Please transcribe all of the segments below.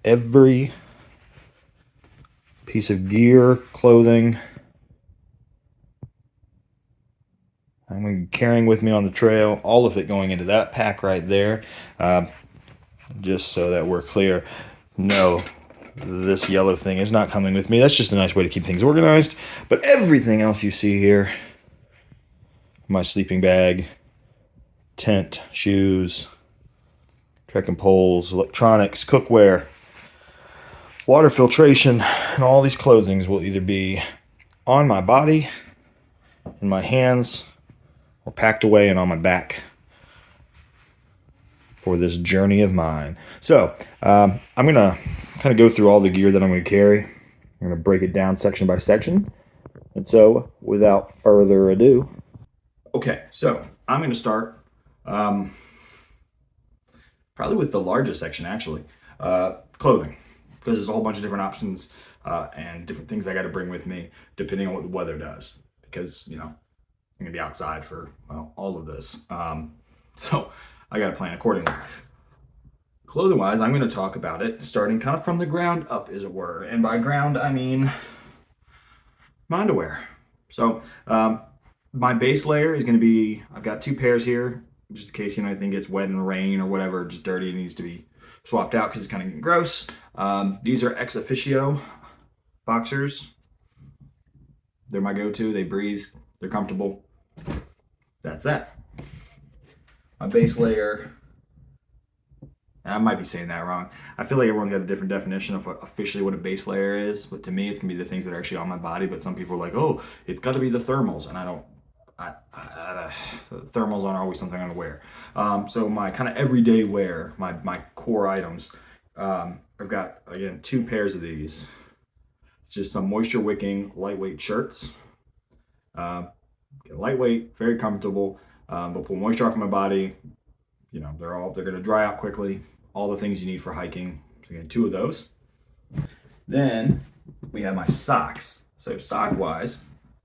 every piece of gear, clothing I'm going to be carrying with me on the trail, all of it going into that pack right there. Just so that we're clear, no, this yellow thing is not coming with me. That's just a nice way to keep things organized. But everything else you see here, my sleeping bag, tent, shoes, trekking poles, electronics, cookware, water filtration, and all these clothings will either be on my body, in my hands, or packed away and on my back for this journey of mine. So I'm going to kind of go through all the gear that I'm going to carry. I'm going to break it down section by section. And so without further ado, okay, so I'm going to start probably with the largest section, actually, clothing, because there's a whole bunch of different options and different things I got to bring with me depending on what the weather does, because, you know, I'm going to be outside for, well, all of this. So I got to plan accordingly. Clothing wise, I'm going to talk about it starting kind of from the ground up, as it were. And by ground, I mean my underwear. So my base layer is going to be, I've got 2 pairs here, just in case, you know, anything gets wet in the rain or whatever, just dirty, and needs to be swapped out because it's kind of getting gross. These are ex officio boxers. They're my go-to. They breathe. They're comfortable. That's that. My base layer, I might be saying that wrong. I feel like everyone's got a different definition of officially what a base layer is, but to me it's gonna be the things that are actually on my body. But some people are like, oh, it's got to be the thermals, and thermals aren't always something I'm gonna wear. So my kind of everyday wear, my core items, I've got, again, 2 pairs of these. It's just some moisture wicking lightweight shirts. Lightweight, very comfortable, but pull moisture off my body. You know, they're going to dry out quickly. All the things you need for hiking. So again, 2 of those. Then we have my socks. So sock wise,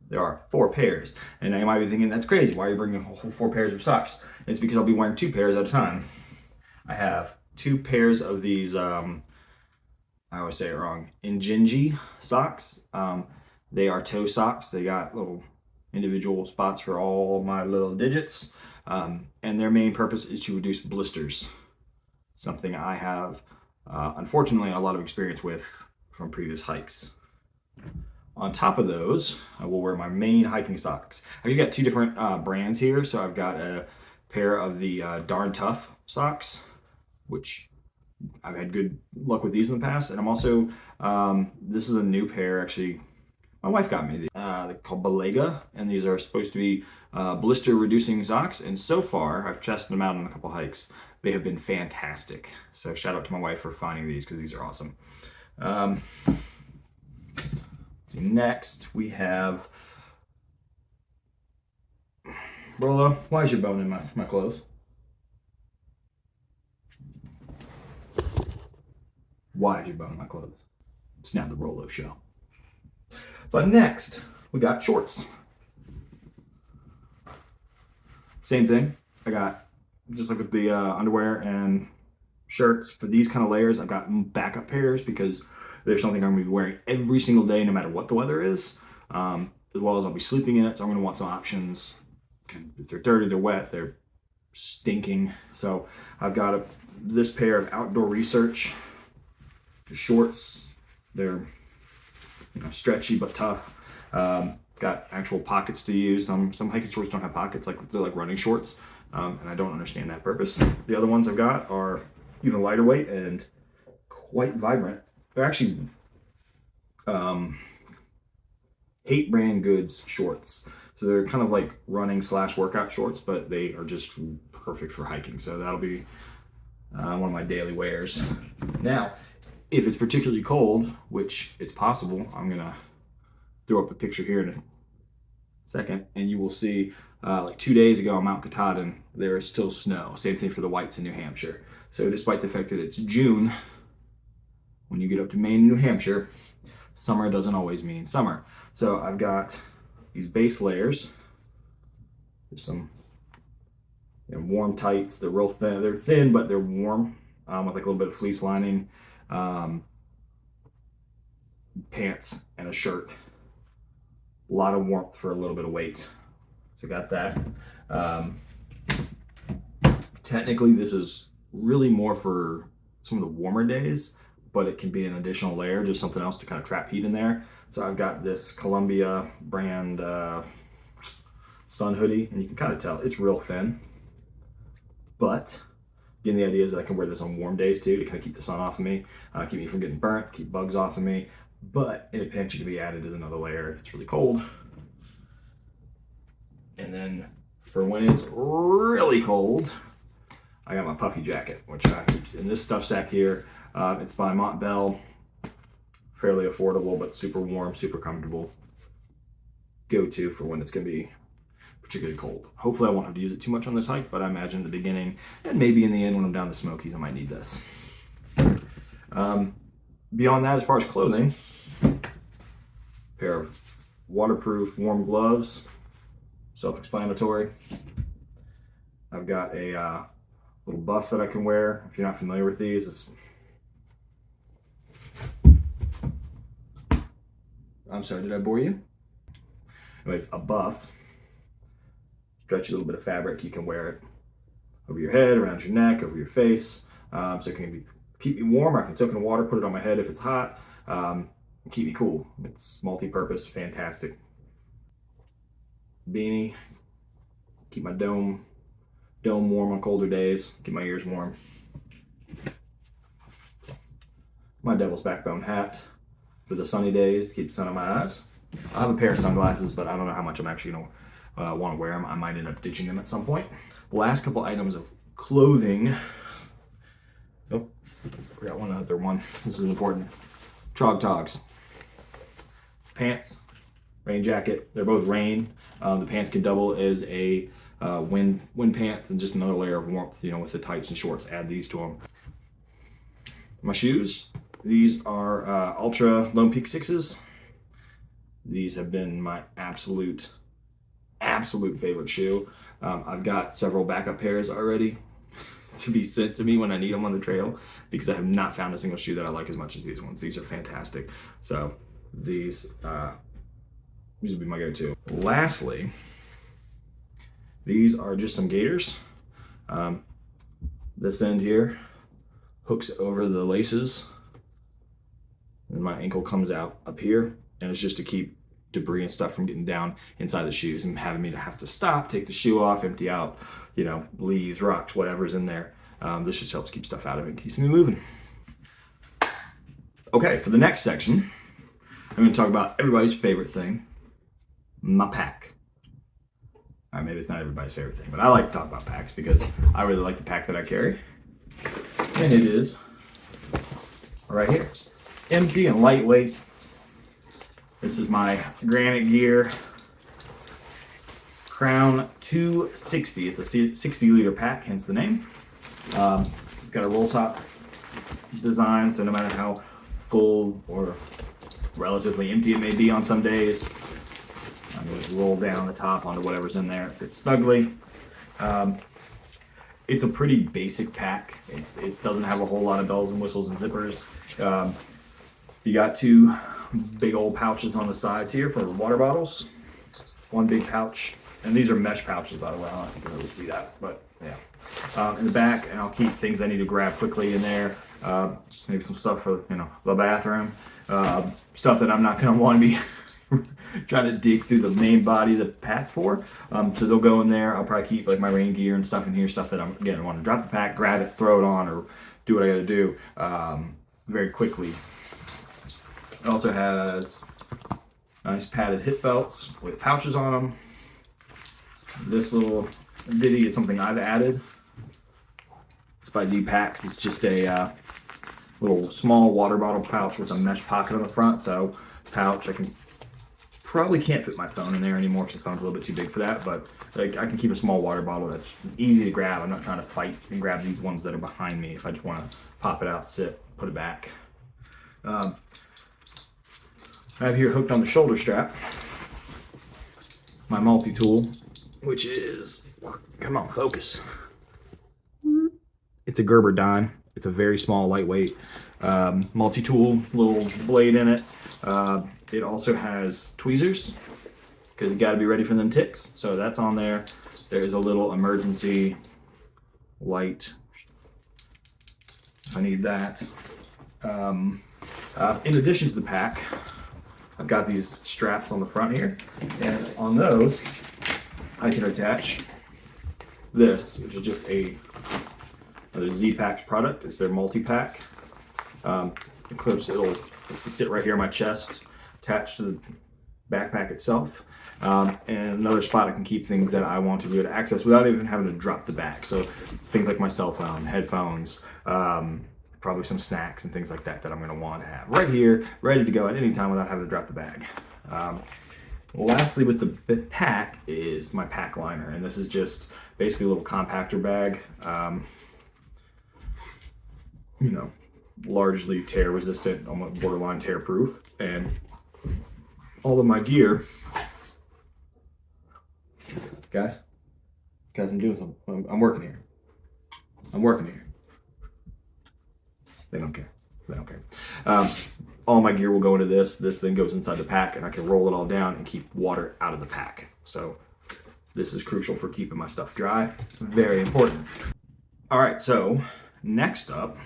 there are 4 pairs. And now you might be thinking, that's crazy. Why are you bringing a whole 4 pairs of socks? It's because I'll be wearing 2 pairs at a time. I have 2 pairs of these, I always say it wrong, Injinji socks. They are toe socks. They got little individual spots for all my little digits, and their main purpose is to reduce blisters, something I have unfortunately a lot of experience with from previous hikes. On top of those, I will wear my main hiking socks. I've got 2 different brands here. So I've got a pair of the Darn Tough socks, which I've had good luck with these in the past, and I'm also this is a new pair, actually. My wife got me these. They're called Belega, and these are supposed to be blister reducing socks. And so far, I've tested them out on a couple hikes. They have been fantastic. So shout out to my wife for finding these, because these are awesome. See, next we have Rolo. Why is your bone in my clothes? Why is your bone in my clothes? It's now the Rolo show. But next, we got shorts. Same thing. I got, just like with the underwear and shirts, for these kind of layers, I've got backup pairs, because there's something I'm going to be wearing every single day, no matter what the weather is, as well as I'll be sleeping in it. So I'm going to want some options. If they're dirty, they're wet, they're stinking. So I've got this pair of Outdoor Research shorts. They're, you know, stretchy but tough. Got actual pockets to use. Some hiking shorts don't have pockets, like they're like running shorts, and I don't understand that purpose. The other ones I've got are even lighter weight and quite vibrant. They're actually Hate Brand Goods shorts. So they're kind of like running / workout shorts, but they are just perfect for hiking. So that'll be one of my daily wears. Now, if it's particularly cold, which it's possible, I'm gonna throw up a picture here in a second, and you will see like 2 days ago on Mount Katahdin, there is still snow. Same thing for the Whites in New Hampshire. So despite the fact that it's June, when you get up to Maine and New Hampshire, summer doesn't always mean summer. So I've got these base layers. There's some, you know, warm tights. They're real thin. They're thin, but they're warm, with like a little bit of fleece lining. pants, and a shirt. A lot of warmth for a little bit of weight. So got that. Technically, this is really more for some of the warmer days, but it can be an additional layer, just something else to kind of trap heat in there. So I've got this Columbia brand sun hoodie, and you can kind of tell it's real thin, but again, the idea is that I can wear this on warm days too to kind of keep the sun off of me, keep me from getting burnt, keep bugs off of me. But in a pinch, it can be added as another layer if it's really cold. And then for when it's really cold, I got my puffy jacket, which I keep in this stuff sack here. It's by Montbell, fairly affordable, but super warm, super comfortable. Go-to for when it's gonna be particularly cold. Hopefully I won't have to use it too much on this hike, but I imagine in the beginning and maybe in the end when I'm down the Smokies, I might need this. Beyond that, as far as clothing, pair of waterproof warm gloves, self-explanatory. I've got a little buff that I can wear. If you're not familiar with these, I'm sorry, did I bore you? Anyways, a buff, stretchy little bit of fabric. You can wear it over your head, around your neck, over your face. So it can keep me warm. I can soak in water, put it on my head if it's hot, keep me cool. It's multi-purpose, fantastic. Beanie, keep my dome warm on colder days, keep my ears warm. My devil's backbone hat for the sunny days to keep the sun on my eyes. I have a pair of sunglasses, but I don't know how much I'm actually gonna want to wear them. I might end up ditching them at some point. The last couple items of clothing. Oh, forgot one other one. This is important. Trog togs. Pants, rain jacket. They're both rain. The pants can double as a wind pants and just another layer of warmth, with the tights and shorts. Add these to them. My shoes. These are Ultra Lone Peak 6s. These have been my absolute favorite shoe. I've got several backup pairs already to be sent to me when I need them on the trail because I have not found a single shoe that I like as much as these ones. These are fantastic. So these would be my go-to. Lastly, these are just some gaiters. This end here hooks over the laces and my ankle comes out up here, and it's just to keep debris and stuff from getting down inside the shoes and having me to have to stop, take the shoe off, empty out, leaves, rocks, whatever's in there. This just helps keep stuff out of it and keeps me moving. Okay, for the next section, I'm going to talk about everybody's favorite thing, my pack. All right, maybe it's not everybody's favorite thing, but I like to talk about packs because I really like the pack that I carry. And it is right here. Empty and lightweight. This is my Granite Gear Crown 260. It's a 60-liter pack, hence the name. It's got a roll top design, so no matter how full or relatively empty it may be on some days, I'm going to roll down the top onto whatever's in there. It fits snugly. It's a pretty basic pack. It doesn't have a whole lot of bells and whistles and zippers. You got two big old pouches on the sides here for water bottles. One big pouch, and these are mesh pouches, by the way. I don't know if you can really see that, but yeah. In the back, and I'll keep things I need to grab quickly in there. Maybe some stuff for the bathroom. Stuff that I'm not going to want to be trying to dig through the main body of the pack for. So they'll go in there. I'll probably keep like my rain gear and stuff in here. Stuff that I want to drop the pack, grab it, throw it on, or do what I got to do very quickly. It also has nice padded hip belts with pouches on them. This little ditty is something I've added. It's by D-Packs. It's just a little small water bottle pouch with a mesh pocket on the front. So pouch, probably can't fit my phone in there anymore because the phone's a little bit too big for that, but I can keep a small water bottle that's easy to grab. I'm not trying to fight and grab these ones that are behind me if I just want to pop it out, sit, put it back. I have here hooked on the shoulder strap my multi-tool, which is, come on, focus. It's a Gerber dime. It's a very small, lightweight, multi-tool little blade in it. It also has tweezers, because you got to be ready for them ticks. So that's on there. There's a little emergency light if I need that. In addition to the pack, I've got these straps on the front here, and on those I can attach this, which is just another Z-Pack product. It's their multi-pack. It clips, it'll sit right here on my chest, attached to the backpack itself. And another spot I can keep things that I want to be able to access without even having to drop the bag. So things like my cell phone, headphones, probably some snacks and things like that I'm going to want to have right here, ready to go at any time without having to drop the bag. Lastly, with the pack is my pack liner, and this is just basically a little compactor bag. You know, largely tear resistant, almost borderline tear proof, and all of my gear. Guys, I'm doing something. I'm working here. They don't care. All my gear will go into this. This thing goes inside the pack, and I can roll it all down and keep water out of the pack. So this is crucial for keeping my stuff dry. Very important. All right, so next up,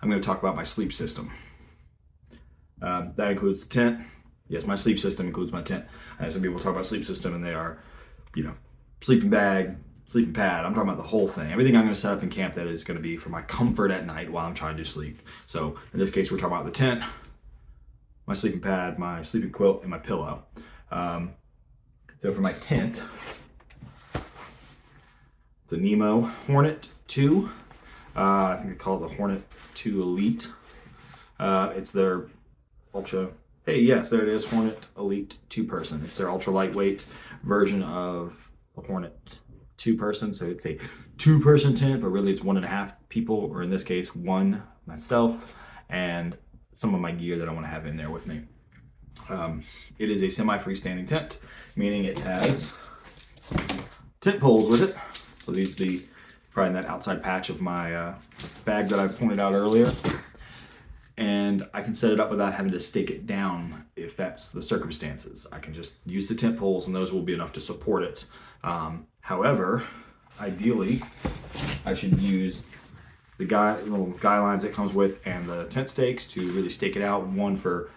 I'm going to talk about my sleep system. That includes the tent. Yes, my sleep system includes my tent. Some people talk about sleep system, and they are, sleeping bag, sleeping pad. I'm talking about the whole thing. Everything I'm going to set up in camp that is going to be for my comfort at night while I'm trying to sleep. So in this case, we're talking about the tent, my sleeping pad, my sleeping quilt, and my pillow. So for my tent, it's a Nemo Hornet 2. I think they call it the Hornet 2 Elite. It's their ultra, hey, yes, there it is, Hornet Elite 2-person. It's their ultra lightweight version of the Hornet 2-person. So it's a 2-person tent, but really it's 1.5 people, or in this case, 1 myself, and some of my gear that I want to have in there with me. It is a semi-freestanding tent, meaning it has tent poles with it. So these would be probably in that outside patch of my bag that I pointed out earlier. And I can set it up without having to stake it down if that's the circumstances. I can just use the tent poles, and those will be enough to support it. However, ideally, I should use the little guy lines it comes with and the tent stakes to really stake it out. One for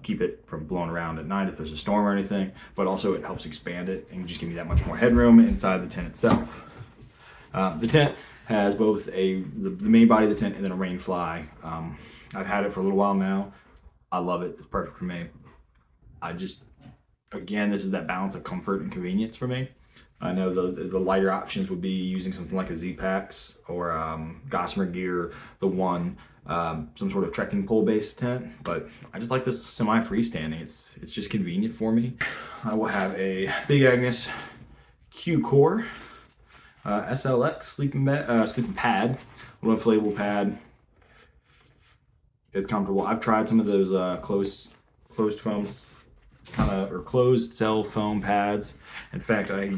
keep it from blowing around at night if there's a storm or anything, but also it helps expand it and just give me that much more headroom inside the tent itself. The tent has both the main body of the tent and then a rain fly. I've had it for a little while now. I love it. It's perfect for me. Again, this is that balance of comfort and convenience for me. I know the lighter options would be using something like a Z-Packs or Gossamer Gear, the One, some sort of trekking pole based tent, but I just like this semi-freestanding. It's just convenient for me. I will have a Big Agnes Q-Core SLX sleeping pad, little inflatable pad. It's comfortable. I've tried some of those closed foam or closed cell foam pads. In fact, I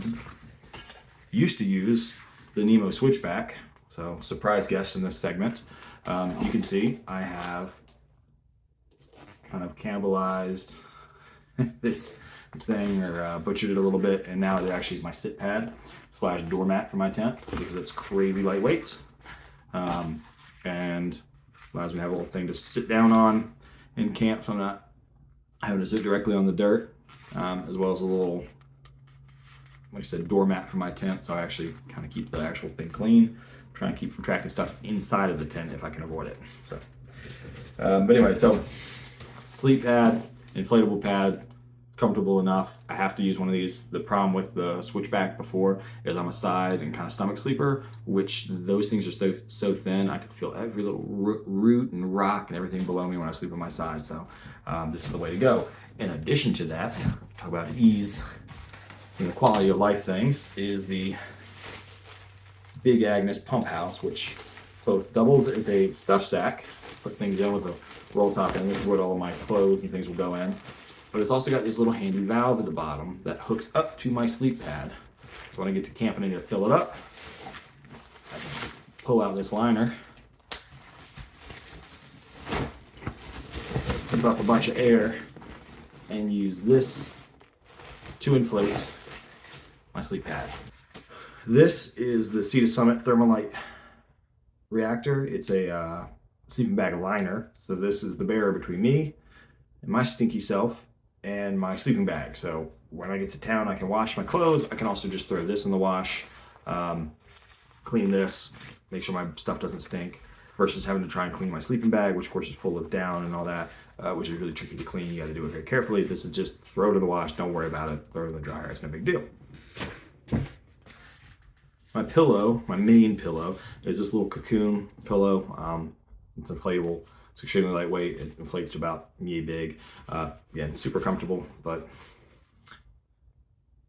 used to use the Nemo Switchback. So surprise guest in this segment. You can see I have kind of cannibalized this thing, or butchered it a little bit, and now it actually is my sit pad / doormat for my tent because it's crazy lightweight, and allows me to have a little thing to sit down on in camp, so I'm not having to sit directly on the dirt, as well as a little, like I said, doormat for my tent, so I actually kind of keep the actual thing clean. Try and keep from tracking stuff inside of the tent if I can avoid it. So, but anyway, so sleep pad, inflatable pad, comfortable enough. I have to use one of these. The problem with the Switchback before is I'm a side and kind of stomach sleeper, which those things are so thin I can feel every little root and rock and everything below me when I sleep on my side. So this is the way to go. In addition to that, talk about ease and the quality of life things, is the Big Agnes Pump House, which both doubles as a stuff sack, put things in with a roll top, and this is where all of my clothes and things will go in. But it's also got this little handy valve at the bottom that hooks up to my sleep pad. So when I get to camp and I need to fill it up, I can pull out this liner keep up a bunch of air and use this to inflate my sleep pad. This is the Sea to Summit Thermalite reactor. It's a sleeping bag liner. So this is the barrier between me and my stinky self and my sleeping bag. So when I get to town, I can wash my clothes. I can also just throw this in the wash, clean this, make sure my stuff doesn't stink, versus having to try and clean my sleeping bag, which of course is full of down and all that, which is really tricky to clean. You got to do it very carefully. This is just throw it in the wash. Don't worry about it. Throw it in the dryer. It's no big deal. My pillow, my main pillow, is this little cocoon pillow. It's inflatable. It's extremely lightweight. It inflates to about yay big. Again, super comfortable, but,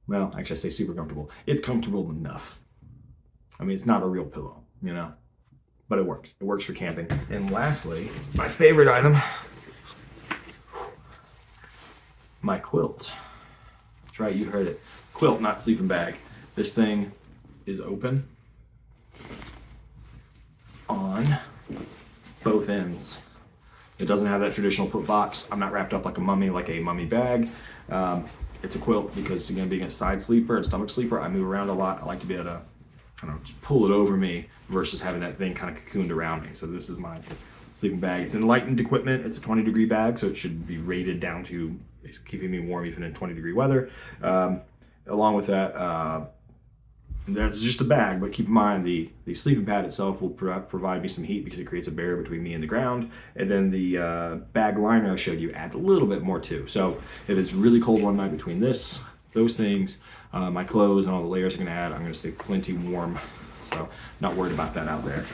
well, actually I say super comfortable. It's comfortable enough. I mean, it's not a real pillow, you know, but it works. It works for camping. And lastly, my favorite item, my quilt. That's right, you heard it. Quilt, not sleeping bag. This thing is open on both ends. It doesn't have that traditional foot box. I'm not wrapped up like a mummy bag. It's a quilt because, again, being a side sleeper and stomach sleeper, I move around a lot. I like to be able to kind of just pull it over me versus having that thing kind of cocooned around me. So this is my sleeping bag. It's enlightened equipment. It's a 20-degree bag, so it should be rated down to keeping me warm even in 20-degree weather. Along with that, that's just a bag, but keep in mind the sleeping pad itself will provide me some heat because it creates a barrier between me and the ground. And then the bag liner I showed you adds a little bit more too. So if it's really cold one night between those things, my clothes and all the layers I'm gonna add, I'm gonna stay plenty warm. So not worried about that out there.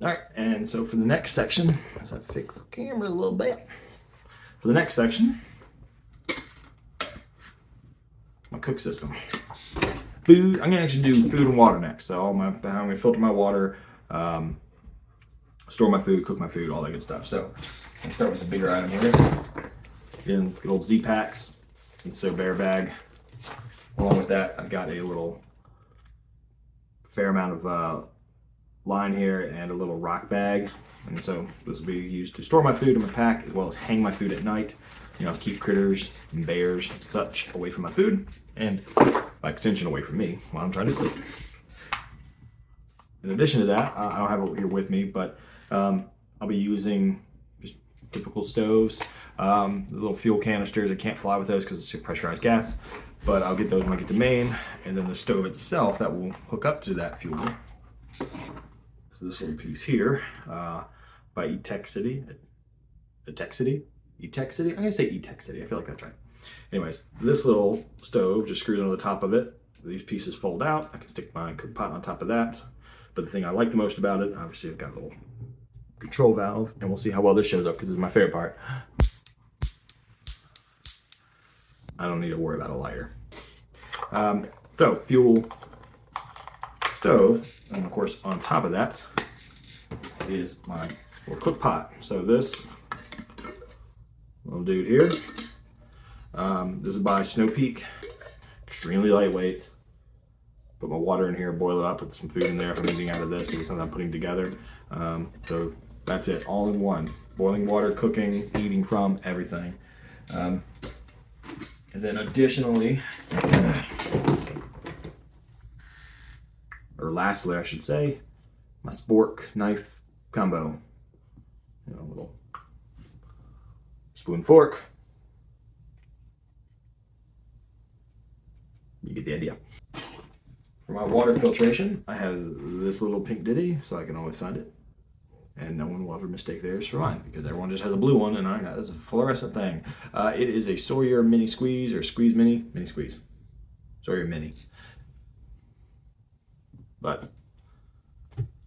All right, and so for the next section, as I fix the camera a little bit, for the next section, my cook system. Food, I'm gonna actually do food and water next. So I'm gonna filter my water, store my food, cook my food, all that good stuff. So I'll start with the bigger item here. Again, good old Z-Packs, it's their bear bag. Along with that, I've got a little fair amount of line here and a little rock bag. And so this will be used to store my food in my pack as well as hang my food at night. You know, keep critters and bears and such away from my food, and by extension away from me while I'm trying to sleep. In addition to that, I don't have it here with me, but I'll be using just typical stoves, the little fuel canisters. I can't fly with those because it's pressurized gas, but I'll get those when I get to Maine. And then the stove itself that will hook up to that fuel. So this little piece here by E-Tech City. I'm gonna say E-Tech City, I feel like that's right. Anyways, this little stove just screws onto the top of it. These pieces fold out. I can stick my cook pot on top of that. But the thing I like the most about it, obviously I've got a little control valve, and we'll see how well this shows up because this is my favorite part. I don't need to worry about a lighter. So fuel, stove, and of course on top of that is my little cook pot. So this little dude here, this is by Snow Peak, extremely lightweight. Put my water in here, boil it up, put some food in there if I'm eating out of this, or something I'm putting together. So that's it, all in one. Boiling water, cooking, eating from, everything. And then additionally, or lastly I should say, my spork knife combo. You know, a little spoon fork. You get the idea. For my water filtration, I have this little pink ditty, so I can always find it. And no one will ever mistake theirs for mine, because everyone just has a blue one, and I got this fluorescent thing. It is a Sawyer Mini Squeeze, or Squeeze Mini Squeeze. Sawyer Mini. But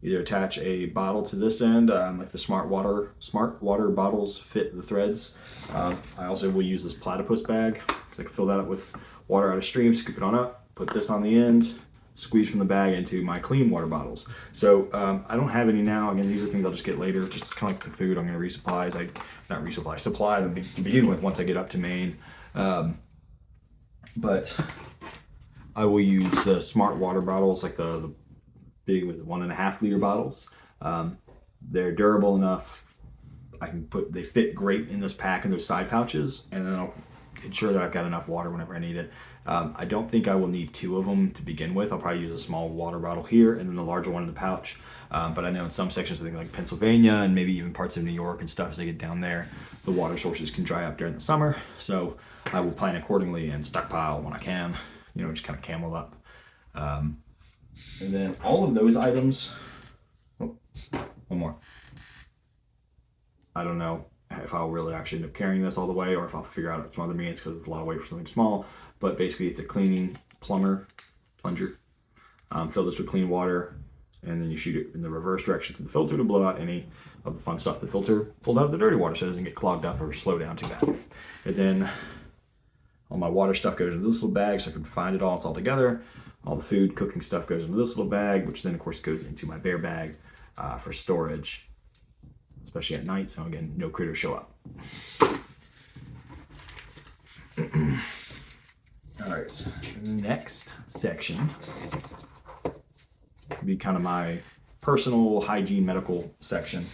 either attach a bottle to this end, like the smart water bottles fit the threads. I also will use this platypus bag, because I can fill that up with water out of stream, scoop it on up, put this on the end, squeeze from the bag into my clean water bottles. So I don't have any now. Again, these are things I'll just get later, just kind of like the food I'm going to resupply. Supply to begin with once I get up to Maine. But I will use the smart water bottles, like the big with 1.5 liter bottles. They're durable enough. they fit great in this pack and those side pouches, and then I'll ensure that I've got enough water whenever I need it. I don't think I will need 2 of them to begin with. I'll probably use a small water bottle here and then the larger one in the pouch. But I know in some sections, I think like Pennsylvania and maybe even parts of New York and stuff, as they get down there, the water sources can dry up during the summer. So I will plan accordingly and stockpile when I can, just kind of camel up. And then all of those items, one more. I don't know if I'll really actually end up carrying this all the way or if I'll figure out some other means because it's a lot of weight for something small. But basically it's a cleaning plunger. Fill this with clean water, and then you shoot it in the reverse direction to the filter to blow out any of the fun stuff the filter pulled out of the dirty water so it doesn't get clogged up or slow down too bad. And then all my water stuff goes into this little bag so I can find it all. It's all together. All the food, cooking stuff goes into this little bag, which then of course goes into my bear bag for storage, especially at night. So again, no critters show up. All right, next section would be kind of my personal hygiene medical section.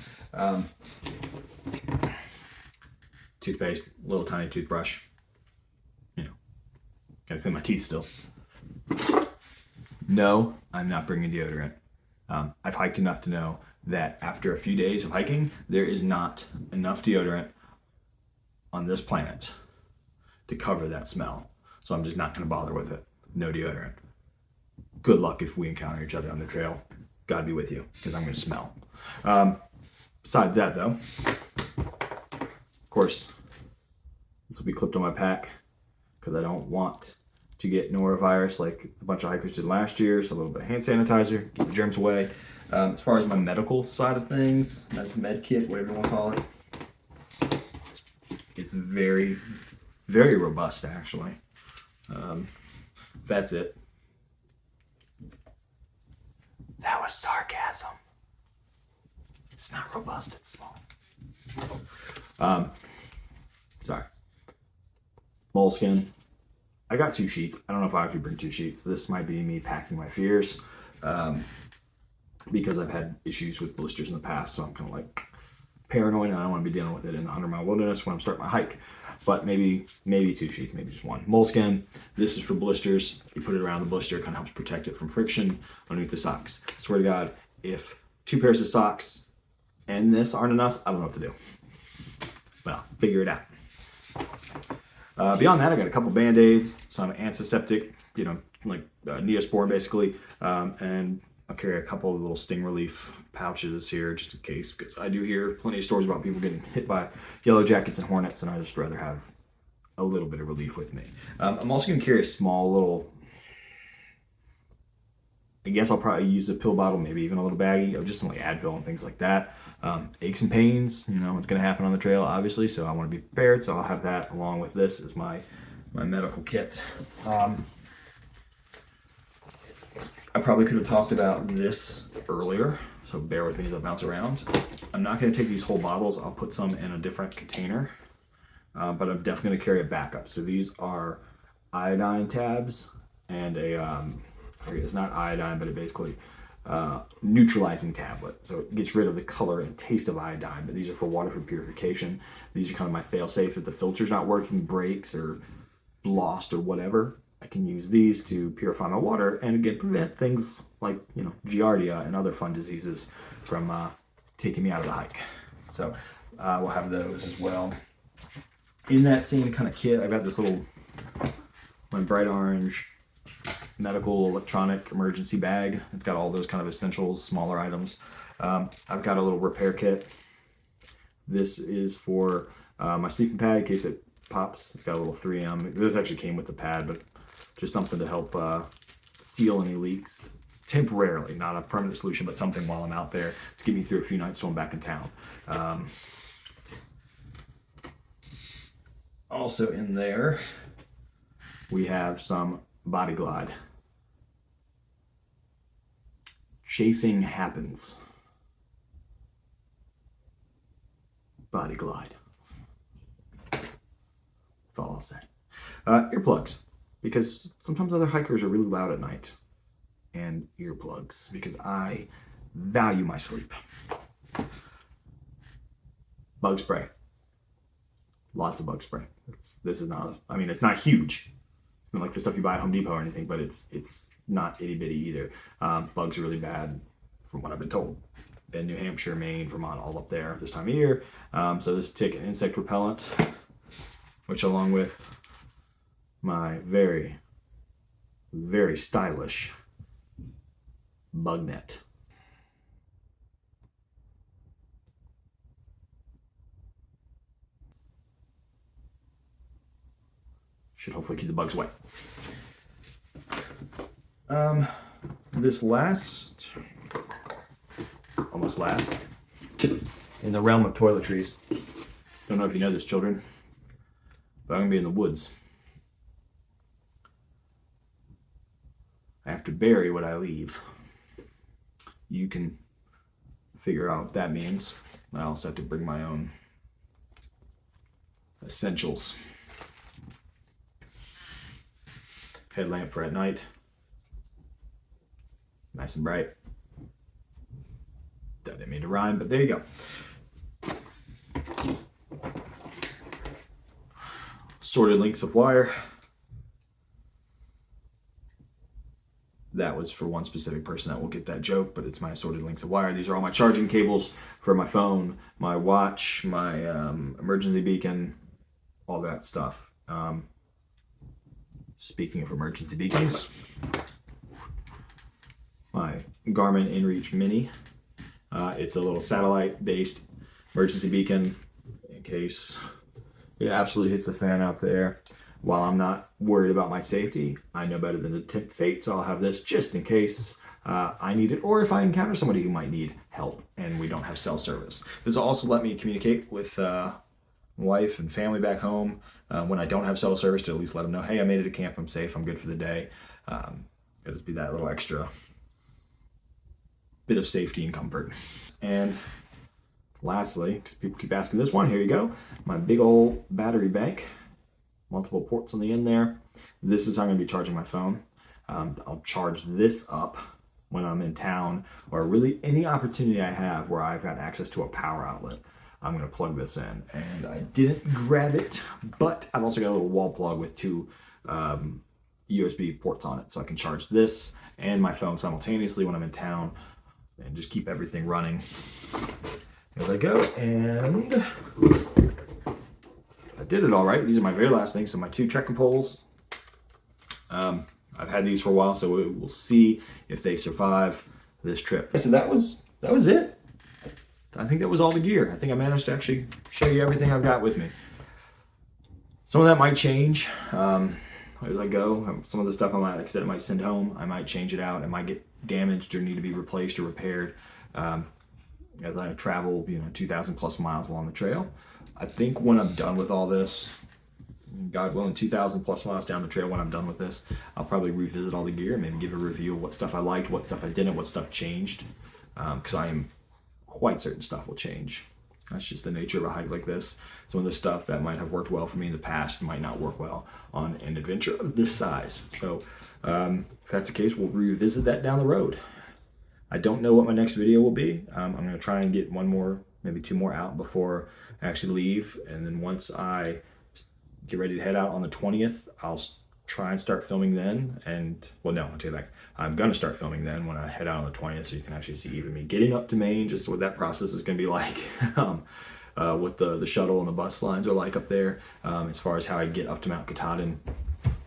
Toothpaste, little tiny toothbrush. Gotta clean my teeth still. No, I'm not bringing deodorant. I've hiked enough to know that after a few days of hiking, there is not enough deodorant on this planet to cover that smell. So I'm just not gonna bother with it. No deodorant. Good luck if we encounter each other on the trail. God be with you, because I'm gonna smell. Besides that though, of course, this will be clipped on my pack because I don't want to get norovirus like a bunch of hikers did last year. So a little bit of hand sanitizer, keep the germs away. As far as my medical side of things, med kit, whatever you want to call it, it's very, very robust actually. That's it. That was sarcasm. It's not robust, it's small. Sorry. Moleskin. I got 2 sheets. I don't know if I actually bring 2 sheets. This might be me packing my fears because I've had issues with blisters in the past. So I'm kind of like paranoid and I don't want to be dealing with it in the 100-mile wilderness when I'm starting my hike. But maybe 2 sheets, maybe just 1. Moleskin. This is for blisters. You put it around the blister. It kind of helps protect it from friction underneath the socks. I swear to God, if 2 pairs of socks and this aren't enough, I don't know what to do. Well, figure it out. Beyond that, I got a couple Band-Aids, some antiseptic, like Neosporin basically, and I'll carry a couple of little sting relief pouches here just in case, because I do hear plenty of stories about people getting hit by yellow jackets and hornets, and I just rather have a little bit of relief with me. I'm also going to carry a small little, I guess I'll probably use a pill bottle, maybe even a little baggie of just some like Advil and things like that. Aches and pains, it's going to happen on the trail, obviously, so I want to be prepared. So I'll have that along with this as my medical kit. I probably could have talked about this earlier, so bear with me as I bounce around. I'm not going to take these whole bottles. I'll put some in a different container, but I'm definitely going to carry a backup. So these are iodine tabs and it's not iodine, but it basically neutralizing tablet. So it gets rid of the color and taste of iodine, but these are for water for purification. These are kind of my fail-safe if the filter's not working, breaks, or lost or whatever. I can use these to purify my water and again prevent things like Giardia and other fun diseases from taking me out of the hike. So we'll have those as well. In that same kind of kit, I've got this little bright orange medical electronic emergency bag. It's got all those kind of essential smaller items. I've got a little repair kit. This is for my sleeping pad in case it pops. It's got a little 3M. This actually came with the pad, but just something to help seal any leaks temporarily, not a permanent solution, but something while I'm out there to get me through a few nights till I'm back in town. Also in there, we have some Body Glide. Chafing happens. Body Glide. That's all I'll say. Earplugs, because sometimes other hikers are really loud at night. And earplugs, because I value my sleep. Bug spray. Lots of bug spray. This is not, I mean, it's not huge. It's not like the stuff you buy at Home Depot or anything, but it's not itty bitty either. Bugs are really bad from what I've been told. In New Hampshire, Maine, Vermont, all up there this time of year. So this tick and insect repellent, which along with my very, very stylish bug net. Should hopefully keep the bugs away. This almost last, in the realm of toiletries. Don't know if you know this, children, but I'm gonna be in the woods. I have to bury what I leave. You can figure out what that means. I also have to bring my own essentials. Headlamp for at night. Nice and bright. That didn't mean to rhyme, but there you go. Sorted links of wire. That was for one specific person that will get that joke, but it's my assorted links of wire. These are all my charging cables for my phone, my watch, my emergency beacon, all that stuff. Speaking of emergency beacons, my Garmin InReach Mini. It's a little satellite-based emergency beacon in case it absolutely hits the fan out there. While I'm not worried about my safety, I know better than to tempt fate, so I'll have this just in case I need it, or if I encounter somebody who might need help and we don't have cell service. This will also let me communicate with wife and family back home when I don't have cell service, to at least let them know, hey, I made it to camp, I'm safe, I'm good for the day. It'll just be that little extra bit of safety and comfort. And lastly, because people keep asking this one, here you go, my big old battery bank, multiple ports on the end there. This is how I'm going to be charging my phone. I'll charge this up when I'm in town, or really any opportunity I have where I've got access to a power outlet. I'm going to plug this in, and I didn't grab it, but I've also got a little wall plug with two USB ports on it, so I can charge this and my phone simultaneously when I'm in town and just keep everything running as I go. And I did it all right. These are my very last things. So my two trekking poles. I've had these for a while, so we'll see if they survive this trip. So that was it. I think that was all the gear. I think I managed to actually show you everything I've got with me. Some of that might change as I go. Some of the stuff I might, like I said, I might send home. I might change it out. It might get damaged or need to be replaced or repaired as I travel, 2,000 plus miles along the trail. I think when I'm done with all this, God willing, 2,000 plus miles down the trail, when I'm done with this, I'll probably revisit all the gear, maybe give a review of what stuff I liked, what stuff I didn't, what stuff changed, because I am quite certain stuff will change. That's just the nature of a hike like this. Some of the stuff that might have worked well for me in the past might not work well on an adventure of this size. So if that's the case, we'll revisit that down the road. I don't know what my next video will be. I'm going to try and get one more, maybe two more out before I actually leave. And then once I get ready to head out on the 20th, I'll try and start filming then. And, well, no, I'll take it back. I'm going to start filming then when I head out on the 20th, so you can actually see even me getting up to Maine, just what that process is going to be like, what the shuttle and the bus lines are like up there, as far as how I get up to Mount Katahdin,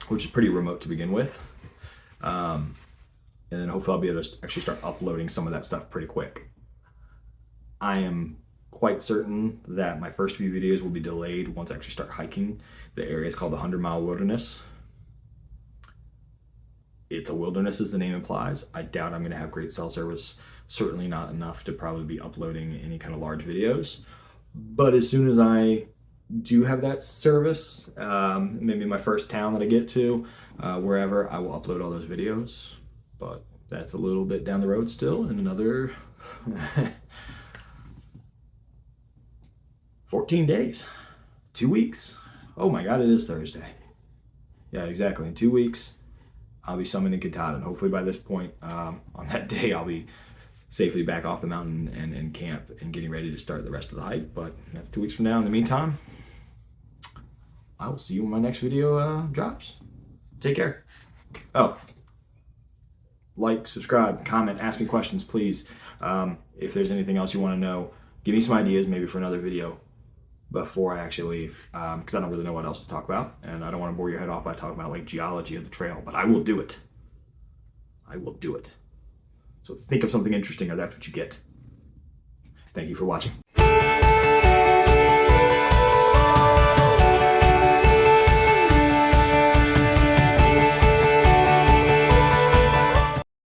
which is pretty remote to begin with. And then hopefully I'll be able to actually start uploading some of that stuff pretty quick. I am quite certain that my first few videos will be delayed once I actually start hiking. The area is called the 100-mile wilderness. It's a wilderness, as the name implies. I doubt I'm going to have great cell service. Certainly not enough to probably be uploading any kind of large videos. But as soon as I do have that service, maybe my first town that I get to, wherever, I will upload all those videos. But that's a little bit down the road still, in another 14 days, 2 weeks. Oh my God, it is Thursday. Yeah, exactly. In 2 weeks, I'll be summiting Katahdin. Hopefully by this point, on that day, I'll be safely back off the mountain and camp and getting ready to start the rest of the hike. But that's 2 weeks from now. In the meantime, I will see you when my next video drops. Take care. Oh, like, subscribe, comment, ask me questions, please. If there's anything else you want to know, give me some ideas maybe for another video before I actually leave, because I don't really know what else to talk about, and I don't want to bore your head off by talking about like geology of the trail, but I will do it. I will do it. So think of something interesting, or that's what you get. Thank you for watching.